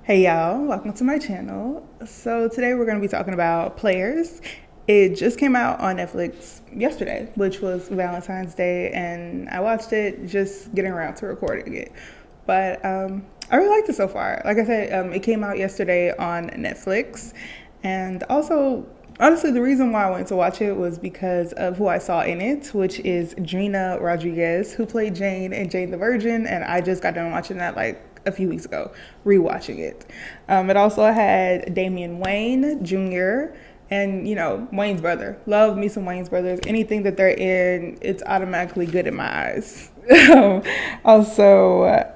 Hey y'all, welcome to my channel. So today we're going to be talking about Players. It just came out on Netflix yesterday, which was Valentine's Day, and I watched it just getting around to recording it. But I really liked it so far. Like I said, it came out yesterday on Netflix, and also honestly, the reason why I went to watch it was because of who I saw in it, which is Gina Rodriguez, who played Jane in Jane the Virgin, and I just got done watching that like a few weeks ago, rewatching it. It also had Damian Wayne Jr. and Wayne's brother. Love me some Wayne's brothers. Anything that they're in, it's automatically good in my eyes. Also,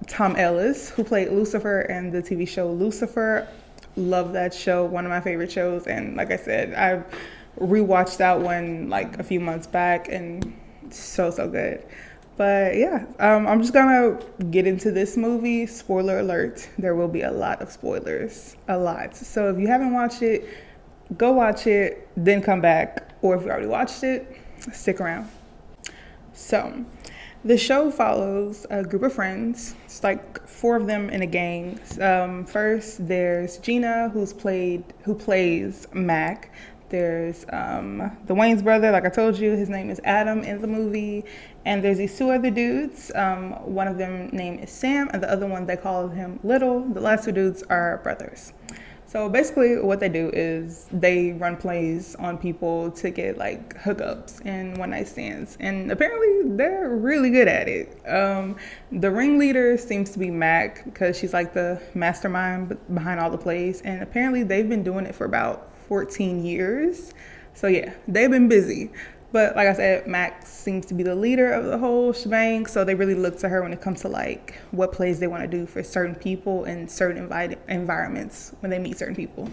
Tom Ellis, who played Lucifer in the TV show Lucifer. Love that show, one of my favorite shows. And like I said, I rewatched that one like a few months back, and so good. But yeah, I'm just gonna get into this movie. Spoiler alert, there will be a lot of spoilers, a lot. So if you haven't watched it, go watch it, then come back. Or if you already watched it, stick around. So the show follows a group of friends. It's like four of them in a gang. First, there's Gina, who plays Mac. There's the Wayne's brother, like I told you, his name is Adam in the movie. And there's these two other dudes. One of them name is Sam, and the other one they call him Little. The last two dudes are brothers. So basically what they do is they run plays on people to get like hookups and one night stands. And apparently they're really good at it. The ringleader seems to be Mac because she's like the mastermind behind all the plays. And apparently they've been doing it for about 14 years. So yeah, they've been busy. But like I said, Max seems to be the leader of the whole shebang, so they really look to her when it comes to like what plays they want to do for certain people in certain environments when they meet certain people.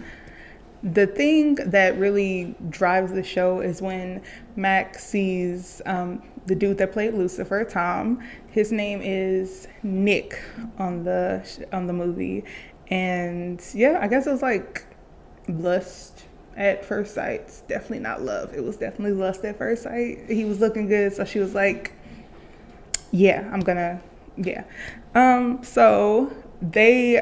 The thing that really drives the show is when Max sees the dude that played Lucifer, Tom. His name is Nick on the movie, and yeah, I guess it was like lust at first sight. It's definitely not love. It was definitely lust at first sight. He was looking good, so she was like, yeah, yeah. So they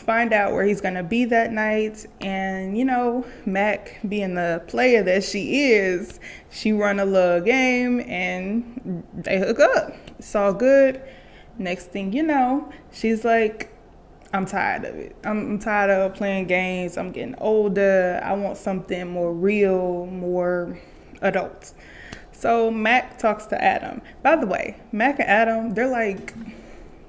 find out where he's gonna be that night, and Mac, being the player that she is, she run a little game and they hook up. It's all good. Next thing you know, she's like, I'm tired of it. I'm tired of playing games. I'm getting older. I want something more real, more adult. So Mac talks to Adam. By the way, Mac and Adam, they're like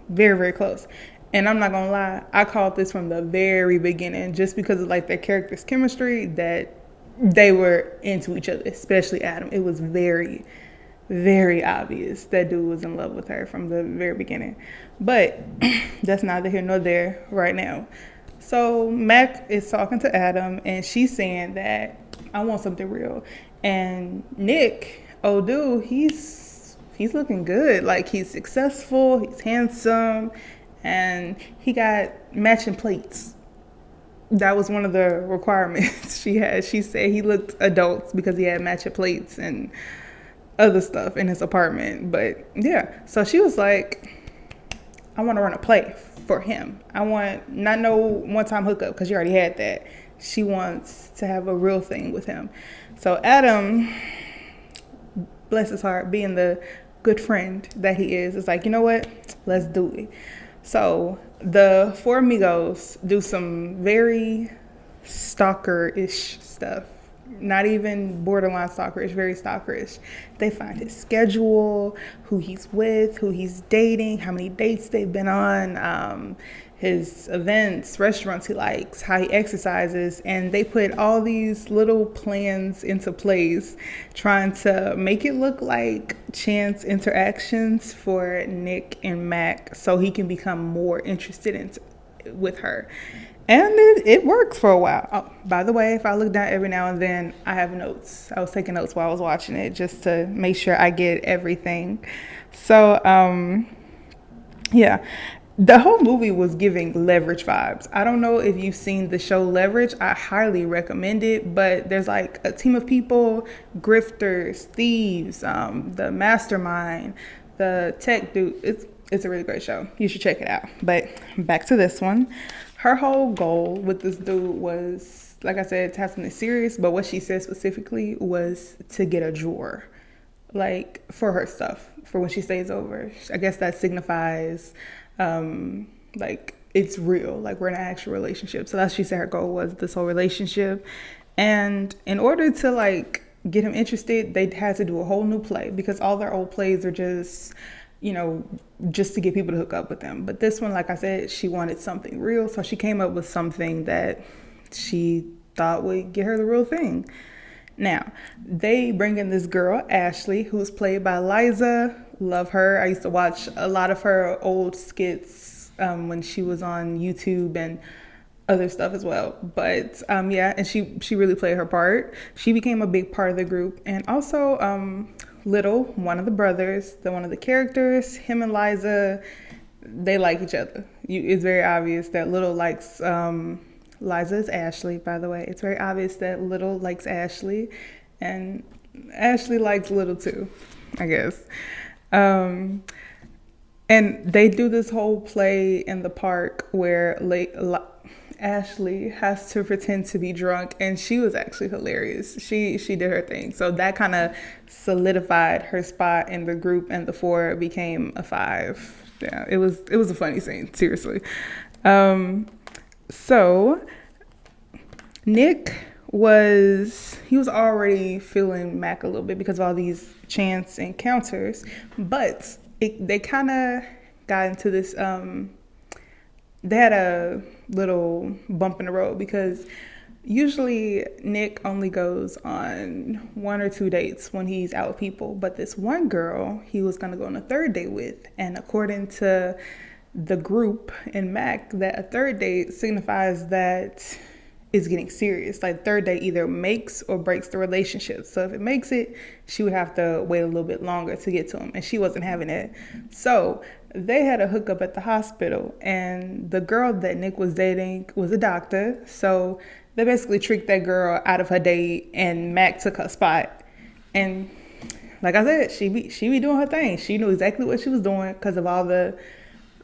very, very close. And I'm not gonna lie, I called this from the very beginning just because of like their characters' chemistry, that they were into each other, especially Adam. It was very, very obvious that dude was in love with her from the very beginning. But that's neither here nor there right now. So Mac is talking to Adam, and she's saying that I want something real. And Nick, oh dude, he's looking good. Like, he's successful, he's handsome, and he got matching plates. That was one of the requirements she had. She said he looked adult because he had matching plates and other stuff in his apartment. But yeah, so she was like, I want to run a play for him. I want not no one-time hookup because you already had that. She wants to have a real thing with him. So Adam, bless his heart, being the good friend that he is like, you know what? Let's do it. So the four amigos do some very stalker-ish stuff. Not even borderline stalkerish, very stalkerish. They find his schedule, who he's with, who he's dating, how many dates they've been on, his events, restaurants he likes, how he exercises, and they put all these little plans into place, trying to make it look like chance interactions for Nick and Mac so he can become more interested with her. And it works for a while. Oh, by the way, if I look down every now and then, I have notes. I was taking notes while I was watching it just to make sure I get everything. So, yeah, the whole movie was giving Leverage vibes. I don't know if you've seen the show Leverage. I highly recommend it, but there's like a team of people, grifters, thieves, the mastermind, the tech dude. It's a really great show. You should check it out. But back to this one. Her whole goal with this dude was, like I said, to have something serious. But what she said specifically was to get a drawer, like for her stuff, for when she stays over. I guess that signifies, like it's real, like we're in an actual relationship. So that's, she said her goal was this whole relationship. And in order to like get him interested, they had to do a whole new play because all their old plays are just, just to get people to hook up with them. But this one, like I said, she wanted something real. So she came up with something that she thought would get her the real thing. Now, they bring in this girl, Ashley, who's played by Liza. Love her. I used to watch a lot of her old skits when she was on YouTube and other stuff as well. But yeah, and she really played her part. She became a big part of the group. And also Little, one of the brothers, one of the characters, him and Liza, they like each other. It's very obvious that Little likes Liza is Ashley, by the way. It's very obvious that Little likes Ashley, and Ashley likes Little too, I guess. And they do this whole play in the park where Ashley has to pretend to be drunk, and she was actually hilarious. She did her thing. So that kind of solidified her spot in the group, and the 4 became a 5. Yeah, it was a funny scene, seriously. So Nick was already feeling Mac a little bit because of all these chance encounters, but they kind of got into this, they had a little bump in the road because usually Nick only goes on 1 or 2 dates when he's out with people, but this one girl he was going to go on a 3rd date with, and according to the group in Mac, that a 3rd date signifies that it's getting serious. Like 3rd date either makes or breaks the relationship. So if it makes it, she would have to wait a little bit longer to get to him, and she wasn't having it. So they had a hookup at the hospital, and the girl that Nick was dating was a doctor. So they basically tricked that girl out of her date, and Mac took her spot. And like I said, she be doing her thing. She knew exactly what she was doing because of all the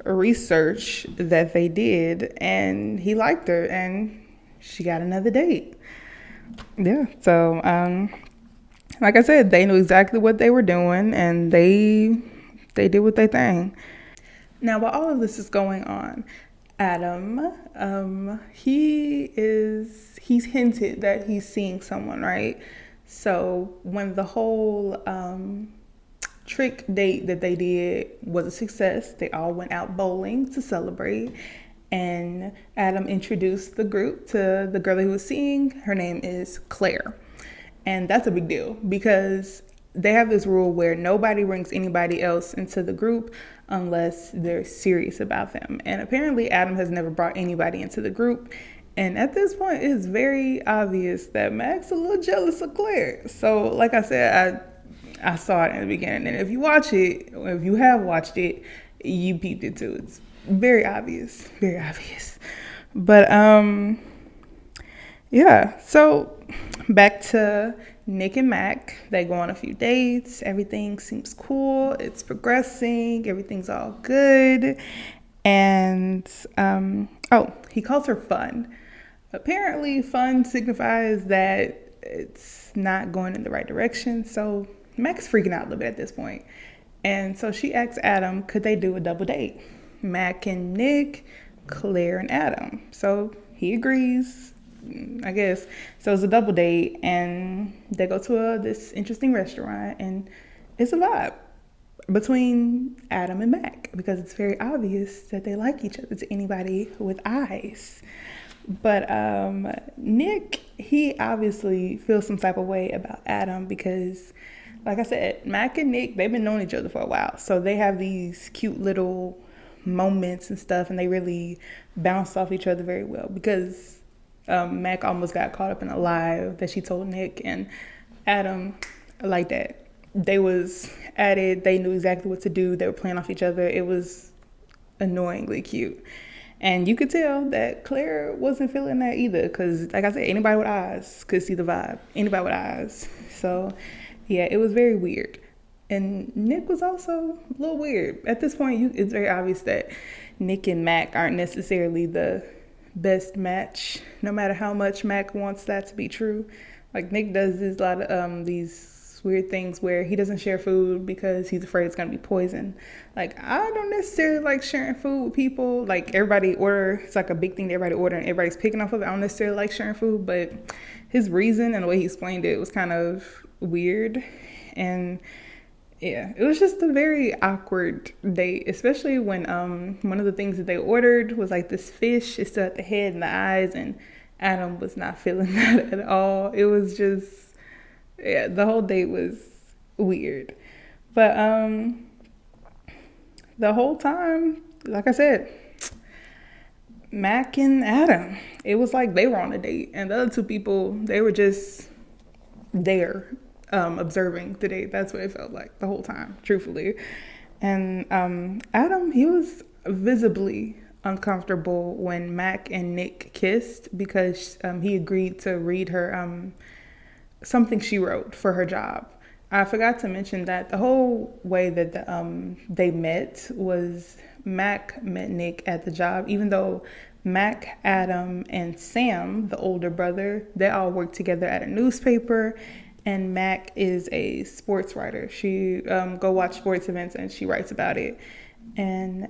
research that they did, and he liked her, and she got another date. Yeah, so like I said, they knew exactly what they were doing, and they did what they thing. Now, while all of this is going on, Adam, he's hinted that he's seeing someone, right? So when the whole trick date that they did was a success, they all went out bowling to celebrate, and Adam introduced the group to the girl he was seeing. Her name is Claire, and that's a big deal because they have this rule where nobody brings anybody else into the group unless they're serious about them. And apparently Adam has never brought anybody into the group. And at this point, it's very obvious that Mac's a little jealous of Claire. So like I said, I saw it in the beginning. And if you watch it, or if you have watched it, you peeped it too. It's very obvious, very obvious. But yeah, so back to Nick and Mac. They go on a few dates. Everything seems cool. It's progressing. Everything's all good. And he calls her Fun. Apparently, Fun signifies that it's not going in the right direction. So Mac's freaking out a little bit at this point. And so she asks Adam, could they do a double date? Mac and Nick, Claire and Adam. So he agrees, I guess. So it's a double date, and they go to this interesting restaurant, and it's a vibe between Adam and Mac because it's very obvious that they like each other to anybody with eyes. But Nick, he obviously feels some type of way about Adam because, like I said, Mac and Nick, they've been knowing each other for a while. So they have these cute little moments and stuff, and they really bounce off each other very well because Mac almost got caught up in a lie that she told Nick, and Adam, like that. They was at it. They knew exactly what to do. They were playing off each other. It was annoyingly cute. And you could tell that Claire wasn't feeling that either because, like I said, anybody with eyes could see the vibe. Anybody with eyes. So, yeah, it was very weird. And Nick was also a little weird. At this point, it's very obvious that Nick and Mac aren't necessarily the best match, no matter how much Mac wants that to be true. Like, Nick does a lot of these weird things where he doesn't share food because he's afraid it's going to be poison. Like, I don't necessarily like sharing food with people. Like, everybody order, it's like a big thing that everybody order and everybody's picking off of it. I don't necessarily like sharing food, but his reason and the way he explained it was kind of weird. And yeah, it was just a very awkward date, especially when one of the things that they ordered was like this fish. It still had the head and the eyes, and Adam was not feeling that at all. It was just, yeah, the whole date was weird. But the whole time, like I said, Mac and Adam, it was like they were on a date, and the other two people, they were just there, observing the date. That's what it felt like the whole time, truthfully. And Adam, he was visibly uncomfortable when Mac and Nick kissed because he agreed to read her something she wrote for her job. I forgot to mention that the whole way that they met was Mac met Nick at the job, even though Mac, Adam, and Sam, the older brother, they all work together at a newspaper, and Mac is a sports writer. She go watch sports events and she writes about it. And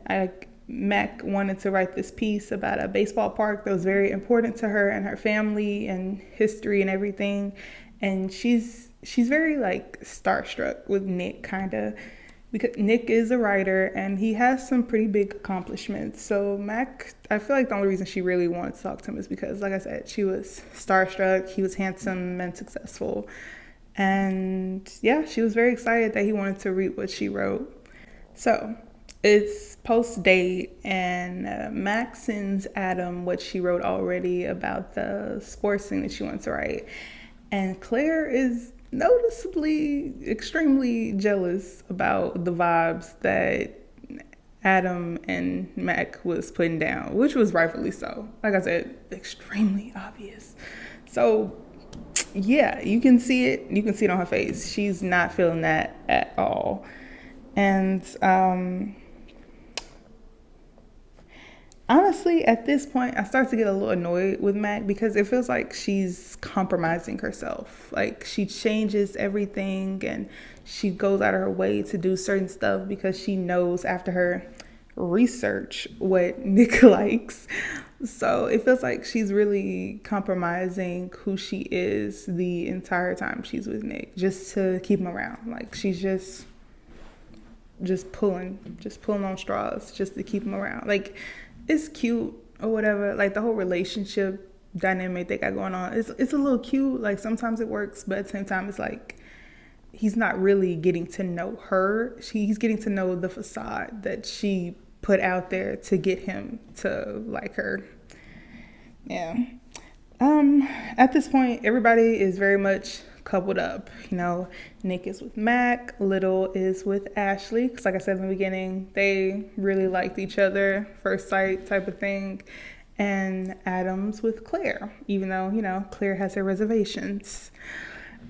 Mac wanted to write this piece about a baseball park that was very important to her and her family and history and everything. And she's very like starstruck with Nick, kind of, because Nick is a writer and he has some pretty big accomplishments. So Mac, I feel like the only reason she really wanted to talk to him is because, like I said, she was starstruck. He was handsome and successful. And yeah, she was very excited that he wanted to read what she wrote. So it's post-date, and Mac sends Adam what she wrote already about the sports thing that she wants to write. And Claire is noticeably extremely jealous about the vibes that Adam and Mac was putting down, which was rightfully so. Like I said, extremely obvious. So yeah, you can see it. You can see it on her face. She's not feeling that at all. And honestly, at this point, I start to get a little annoyed with Mac because it feels like she's compromising herself. Like, she changes everything and she goes out of her way to do certain stuff because she knows after her research what Nick likes. So it feels like she's really compromising who she is the entire time she's with Nick, just to keep him around. Like, she's just pulling on straws just to keep him around. Like, it's cute or whatever. Like, the whole relationship dynamic they got going on, it's a little cute. Like, sometimes it works, but at the same time, it's like he's not really getting to know her. He's getting to know the facade that she put out there to get him to like her. Yeah. At this point, everybody is very much coupled up. You know, Nick is with Mac, Little is with Ashley, because like I said in the beginning, they really liked each other, first sight type of thing. And Adam's with Claire, even though, you know, Claire has her reservations.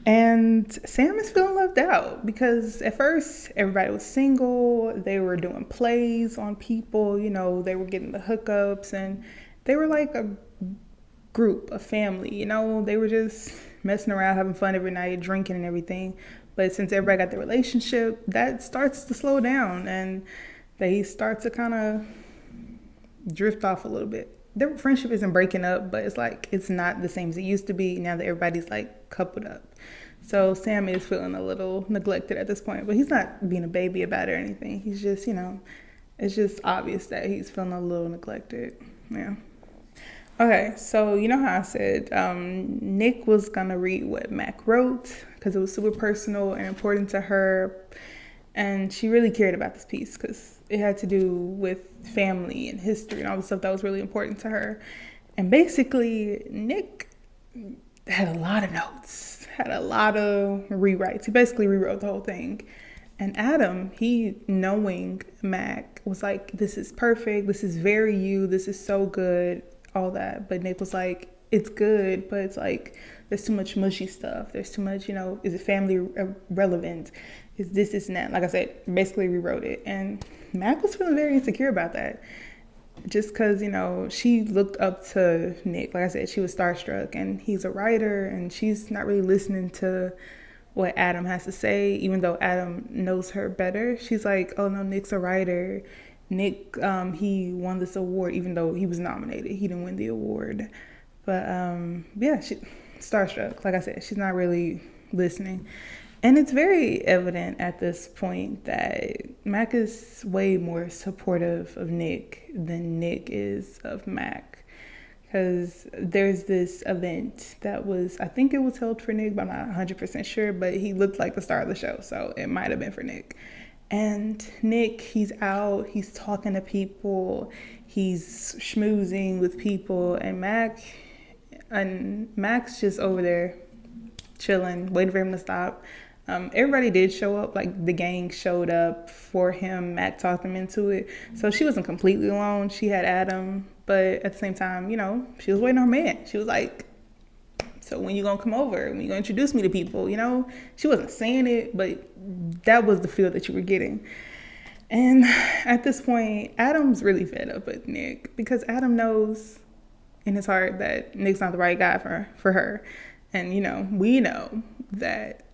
And Sam is feeling left out because at first everybody was single, they were doing plays on people, you know, they were getting the hookups, and they were like a group, a family, you know, they were just messing around, having fun every night, drinking and everything. But since everybody got their relationship, that starts to slow down and they start to kind of drift off a little bit. Their friendship isn't breaking up, but it's like it's not the same as it used to be now that everybody's like coupled up. So Sam is feeling a little neglected at this point, but he's not being a baby about it or anything. He's just, you know, it's just obvious that he's feeling a little neglected. Yeah. Okay, so you know how I said Nick was gonna read what Mac wrote because it was super personal and important to her, and she really cared about this piece because it had to do with family and history and all the stuff that was really important to her. And basically, Nick had a lot of notes, had a lot of rewrites. He basically rewrote the whole thing. And Adam, he, knowing Mac, was like, this is perfect, this is very you, this is so good, all that. But Nick was like, it's good, but it's like there's too much mushy stuff. There's too much, is it family relevant? Is this and that? Like I said, basically rewrote it. And Mac was feeling very insecure about that. Just because, she looked up to Nick. Like I said, she was starstruck, and he's a writer, and she's not really listening to what Adam has to say, even though Adam knows her better. She's like, oh no, Nick's a writer. Nick, he won this award, even though he was nominated. He didn't win the award. But yeah, she starstruck. Like I said, she's not really listening. And it's very evident at this point that Mac is way more supportive of Nick than Nick is of Mac. Because there's this event that I think it was held for Nick, but I'm not 100% sure, but he looked like the star of the show, so it might have been for Nick. And Nick, he's out, he's talking to people, he's schmoozing with people, and Mac's just over there chilling, waiting for him to stop. Everybody did show up, like the gang showed up for him. Mac talked him into it. So she wasn't completely alone. She had Adam, but at the same time, she was waiting on her man. She was like, so when you gonna come over? When you gonna introduce me to people? She wasn't saying it, but that was the feel that you were getting. And at this point, Adam's really fed up with Nick because Adam knows in his heart that Nick's not the right guy for her. And, we know that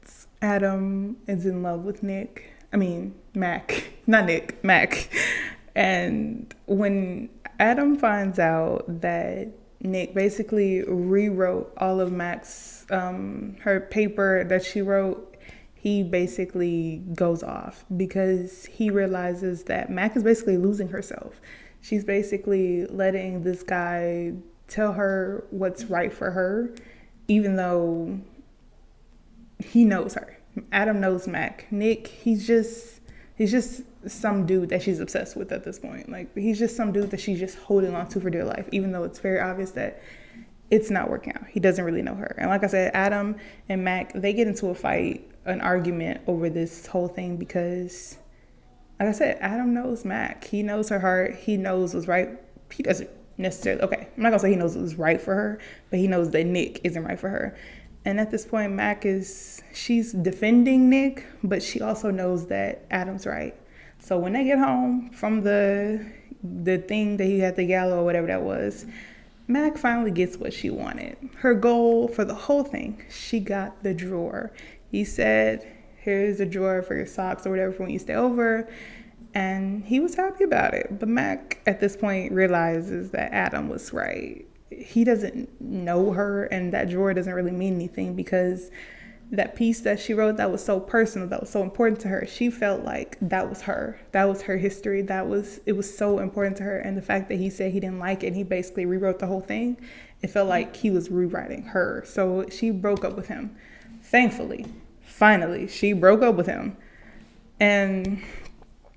Adam is in love with Nick. I mean, Mac. Not Nick, Mac. And when Adam finds out that Nick basically rewrote all of Mac's, her paper that she wrote, he basically goes off because he realizes that Mac is basically losing herself. She's basically letting this guy tell her what's right for her, even though he knows her. Adam knows Mac. Nick, he's just some dude that she's obsessed with at this point. Like, he's just some dude that she's just holding on to for dear life, even though it's very obvious that it's not working out. He doesn't really know her. And like I said, Adam and Mac, they get into a fight, an argument over this whole thing because, like I said, Adam knows Mac. He knows her heart. He knows what's right. He doesn't necessarily, okay, I'm not gonna say he knows what's right for her, but he knows that Nick isn't right for her. And at this point, she's defending Nick, but she also knows that Adam's right. So when they get home from the thing that he had, the gala or whatever that was, Mac finally gets what she wanted. Her goal for the whole thing, she got the drawer. He said, here's a drawer for your socks or whatever for when you stay over. And he was happy about it. But Mac, at this point, realizes that Adam was right. He doesn't know her, and that drawer doesn't really mean anything because that piece that she wrote that was so personal, that was so important to her, she felt like that was her. That was her history. It was so important to her. And the fact that he said he didn't like it and he basically rewrote the whole thing, it felt like he was rewriting her. So she broke up with him. Thankfully, finally, she broke up with him. And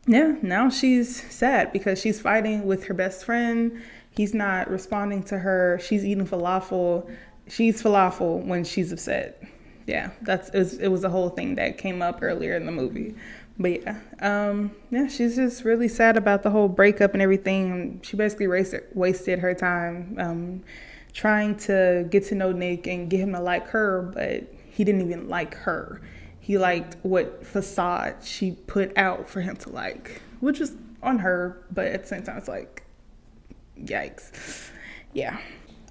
yeah, now she's sad because she's fighting with her best friend. He's not responding to her. She's eating falafel. She's falafel when she's upset. Yeah, it was a whole thing that came up earlier in the movie. But yeah, she's just really sad about the whole breakup and everything. She basically wasted her time trying to get to know Nick and get him to like her, but he didn't even like her. He liked what facade she put out for him to like, which is on her, but at the same time, it's like, yikes. Yeah.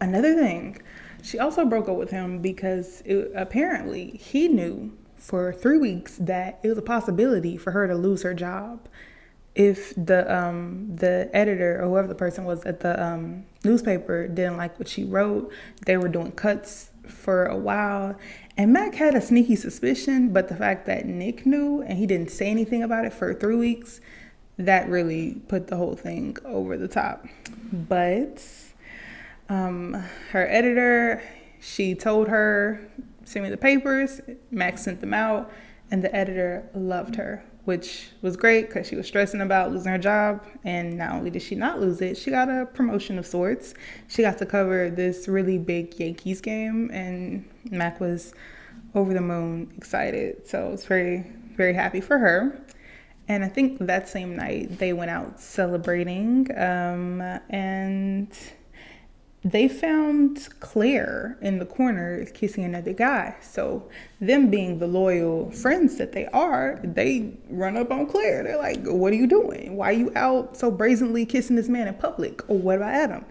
Another thing, she also broke up with him because apparently he knew for 3 weeks that it was a possibility for her to lose her job if the editor or whoever the person was at the newspaper didn't like what she wrote. They were doing cuts for a while, and Mac had a sneaky suspicion, but the fact that Nick knew and he didn't say anything about it for 3 weeks, that really put the whole thing over the top. But her editor, she told her, send me the papers. Max sent them out, and the editor loved her, which was great because she was stressing about losing her job. And not only did she not lose it, she got a promotion of sorts. She got to cover this really big Yankees game, and Mac was over the moon excited. So I was very, very happy for her. And I think that same night they went out celebrating. And they found Claire in the corner kissing another guy. So them being the loyal friends that they are, they run up on Claire. They're like, what are you doing? Why are you out so brazenly kissing this man in public? Or what about Adam?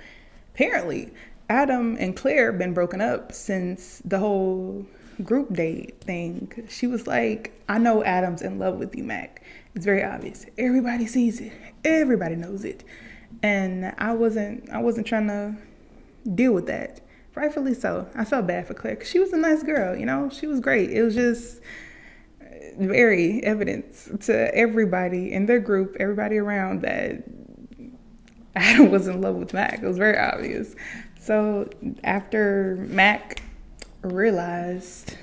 Apparently, Adam and Claire been broken up since the whole group date thing. She was like, I know Adam's in love with you, Mac. It's very obvious. Everybody sees it. Everybody knows it. And I wasn't trying to deal with that. Rightfully so. I felt bad for Claire because she was a nice girl, you know? She was great. It was just very evident to everybody in their group, everybody around, that Adam was in love with Mac. It was very obvious. So after Mac realized,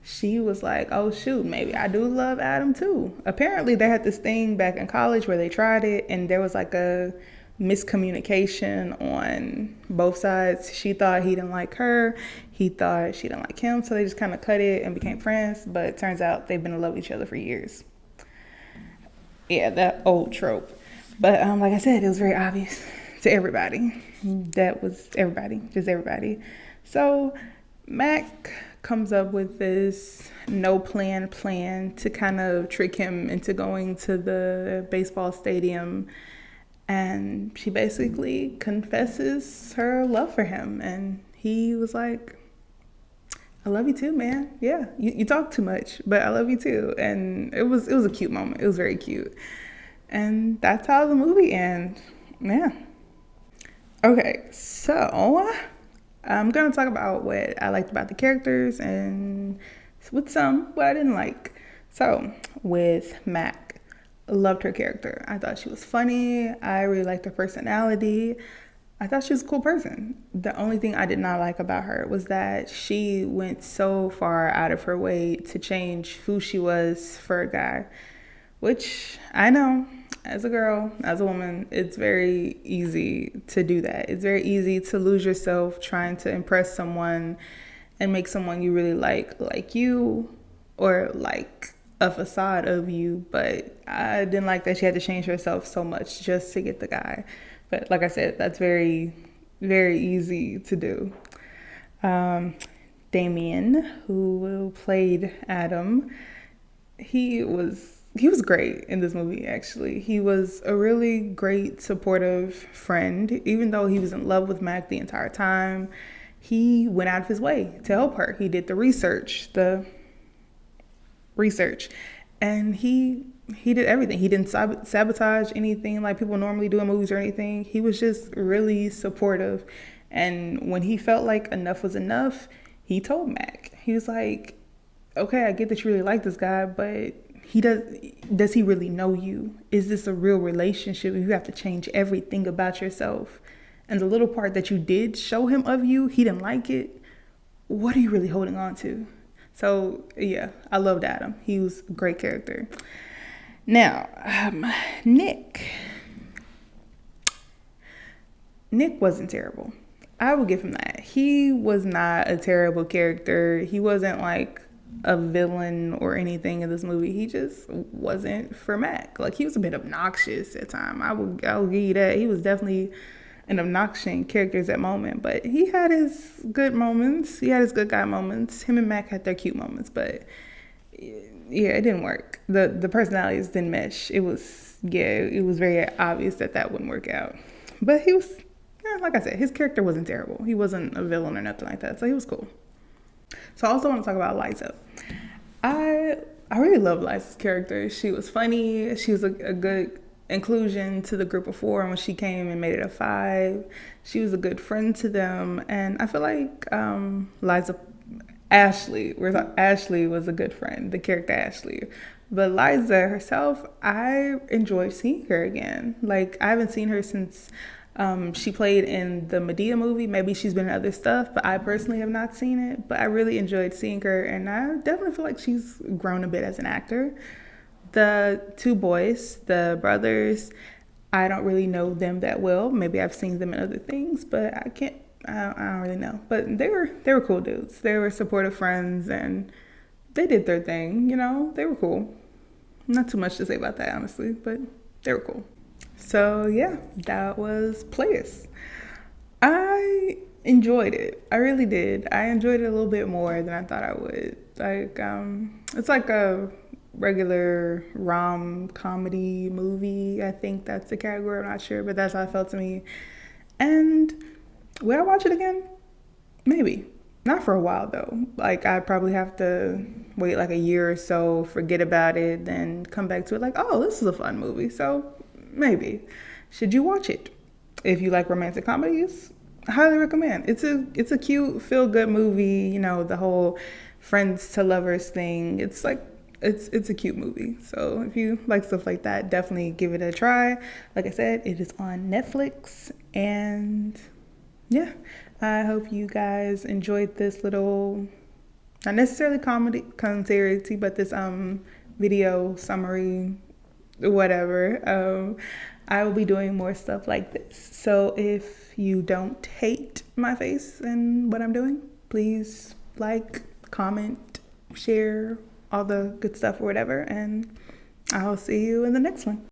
she was like, oh shoot, maybe I do love Adam too. Apparently they had this thing back in college where they tried it and there was like a miscommunication on both sides. She thought he didn't like her, he thought she didn't like him, so they just kind of cut it and became friends. But it turns out they've been in love with each other for years. Yeah, that old trope. But like I said, it was very obvious to everybody. That was everybody, just everybody. So Mac comes up with this no plan to kind of trick him into going to the baseball stadium. And she basically confesses her love for him. And he was like, I love you too, man. Yeah, you talk too much, but I love you too. And it was a cute moment. It was very cute. And that's how the movie ends. Yeah. Okay, so I'm going to talk about what I liked about the characters and with some, what I didn't like. So with Mac, loved her character. I thought she was funny. I really liked her personality. I thought she was a cool person. The only thing I did not like about her was that she went so far out of her way to change who she was for a guy, which I know as a girl, as a woman, it's very easy to do that. It's very easy to lose yourself trying to impress someone and make someone you really like you, or like a facade of you. But I didn't like that she had to change herself so much just to get the guy. But like I said, that's very, very easy to do. Damien, who played Adam, he was great in this movie, actually. He was a really great, supportive friend. Even though he was in love with Mac the entire time, he went out of his way to help her. He did the research, and he did everything. He didn't sabotage anything like people normally do in movies or anything. He was just really supportive. And when he felt like enough was enough, he told Mac. He was like, okay, I get that you really like this guy, but does he really know you? Is this a real relationship? You have to change everything about yourself. And the little part that you did show him of you, he didn't like it. What are you really holding on to? So yeah, I loved Adam. He was a great character. Now, Nick wasn't terrible. I will give him that. He was not a terrible character. He wasn't like a villain or anything in this movie. He just wasn't for Mac. Like, he was a bit obnoxious at times. I'll give you that. He was definitely an obnoxious character at that moment, but he had his good moments. He had his good guy moments. Him and Mac had their cute moments, but yeah, it didn't work. The personalities didn't mesh. It was very obvious that wouldn't work out. But he was, like I said, his character wasn't terrible. He wasn't a villain or nothing like that, so he was cool. So I also want to talk about Liza. I really love Liza's character. She was funny. She was a good inclusion to the group of four, and when she came and made it a 5, she was a good friend to them. And I feel like Ashley was a good friend, the character Ashley. But Liza herself, I enjoyed seeing her again. Like, I haven't seen her since she played in the Medea movie. Maybe she's been in other stuff, but I personally have not seen it. But I really enjoyed seeing her, and I definitely feel like she's grown a bit as an actor. The 2 boys, the brothers, I don't really know them that well. Maybe I've seen them in other things, but I don't really know. But they were cool dudes. They were supportive friends, and they did their thing, you know. They were cool. Not too much to say about that, honestly, but they were cool. So yeah, that was Players. I enjoyed it. I really did. I enjoyed it a little bit more than I thought I would. Like, it's like a regular rom comedy movie. I think that's the category. I'm not sure, but that's how it felt to me. And would I watch it again? Maybe. Not for a while though. Like I'd probably have to wait like a year or so, forget about it, then come back to it like, oh, this is a fun movie. So maybe. Should you watch it? If you like romantic comedies, I highly recommend. It's a cute, feel good movie, the whole friends to lovers thing. It's like it's a cute movie. So if you like stuff like that, definitely give it a try. Like I said, it is on Netflix, and yeah, I hope you guys enjoyed this little, not necessarily commentary, but this video summary, whatever. I will be doing more stuff like this. So if you don't hate my face and what I'm doing, please like, comment, share, all the good stuff or whatever, and I'll see you in the next one.